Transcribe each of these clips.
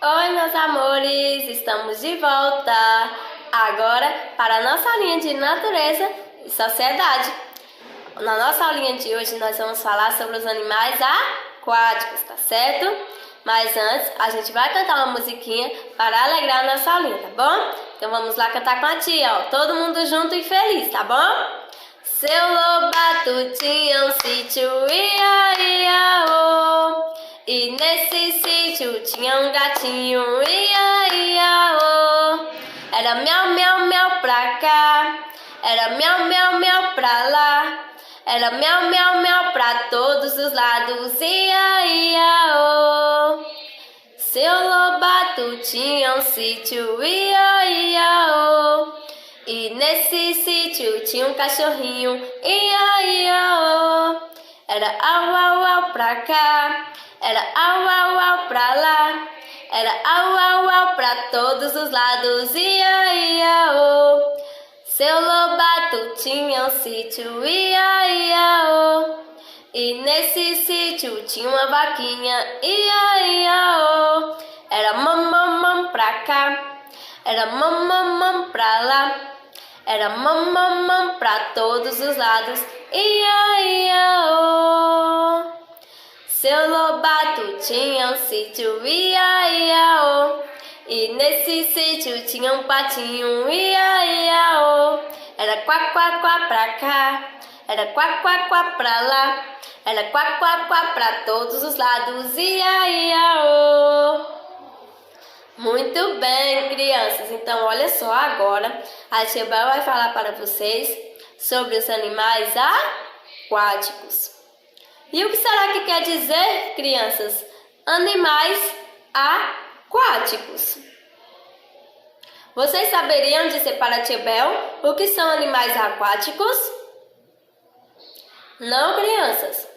Oi, meus amores, estamos de volta agora para a nossa aulinha de natureza e sociedade. Na nossa aulinha de hoje nós vamos falar sobre os animais aquáticos, tá certo? Mas antes a gente vai cantar uma musiquinha para alegrar a nossa aulinha, tá bom? Então vamos lá cantar com a tia, ó, todo mundo junto e feliz, tá bom? Seu Lobato tinha um sítio, ia, ia, oh. E nesse sítio tinha um gatinho, ia, ia, oh. Era miau, miau, miau pra cá, era miau, miau, miau pra lá. Era miau, miau, miau pra todos os lados, ia, ia, oh. Seu Lobato tinha um sítio, ia, ia, oh. E nesse sítio tinha um cachorrinho, ia, ia, oh. Era au, au, au pra cá, era au, au, au pra lá. Era au, au, au pra todos os lados, ia, ia, oh. Seu Lobato tinha um sítio, ia, ia, oh. E nesse sítio tinha uma vaquinha, ia, ia, oh. Era mam, mam, mam pra cá, era mam, mam, mam pra lá. Era mam, mam, mam pra todos os lados, ia, ia, oh. Seu Lobato tinha um sítio, ia, ia, oh. E nesse sítio tinha um patinho, ia, ia, oh. Era quá, quá, quá pra cá, era quá, quá, quá pra lá. Era quá, quá, quá pra todos os lados, ia, ia, oh. Muito bem, crianças. Então, olha só agora. A tia Bel vai falar para vocês sobre os animais aquáticos. E o que será que quer dizer, crianças? Animais aquáticos. Vocês saberiam dizer para a tia Bel o que são animais aquáticos? Não, crianças?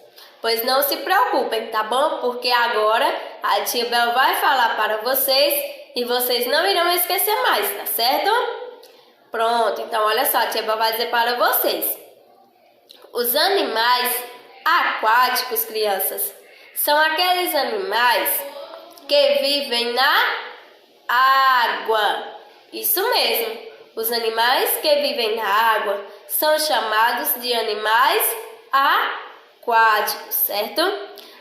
Pois não se preocupem, tá bom? Porque agora a tia Bel vai falar para vocês e vocês não irão esquecer mais, tá certo? Pronto, então olha só, a tia Bel vai dizer para vocês. Os animais aquáticos, crianças, são aqueles animais que vivem na água. Isso mesmo, os animais que vivem na água são chamados de animais aquáticos, certo?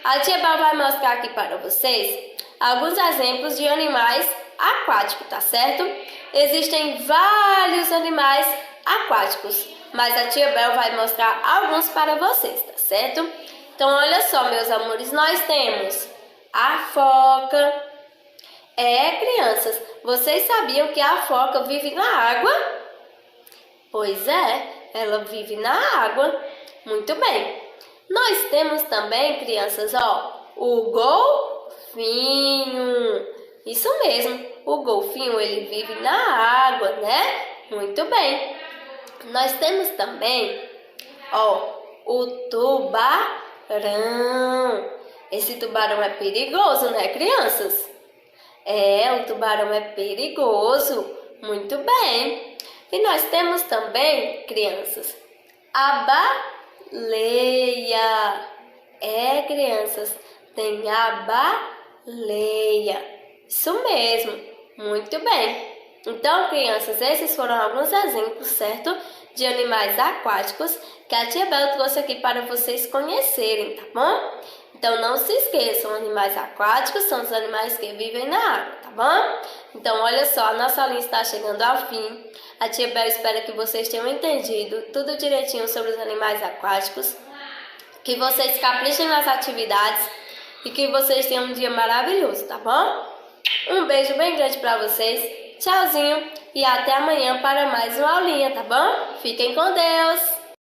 A tia Bel vai mostrar aqui para vocês alguns exemplos de animais aquáticos, tá certo? Existem vários animais aquáticos, mas a tia Bel vai mostrar alguns para vocês, tá certo? Então, olha só, meus amores, nós temos a foca. Crianças, vocês sabiam que a foca vive na água? Pois é, ela vive na água. Muito bem. Nós temos também, crianças, ó, o golfinho. Isso mesmo, o golfinho, ele vive na água, né? Muito bem. Nós temos também, ó, o tubarão. Esse tubarão é perigoso, né, crianças? O tubarão é perigoso. Muito bem. E nós temos também, crianças, a baleia. Crianças, tem a baleia. Isso mesmo. Muito bem. Então, crianças, esses foram alguns exemplos, certo? De animais aquáticos que a tia Bel trouxe aqui para vocês conhecerem, tá bom? Então, não se esqueçam, animais aquáticos são os animais que vivem na água, tá bom? Então, olha só, a nossa aulinha está chegando ao fim. A tia Bel espera que vocês tenham entendido tudo direitinho sobre os animais aquáticos, que vocês caprichem nas atividades e que vocês tenham um dia maravilhoso, tá bom? Um beijo bem grande para vocês, tchauzinho e até amanhã para mais uma aulinha, tá bom? Fiquem com Deus!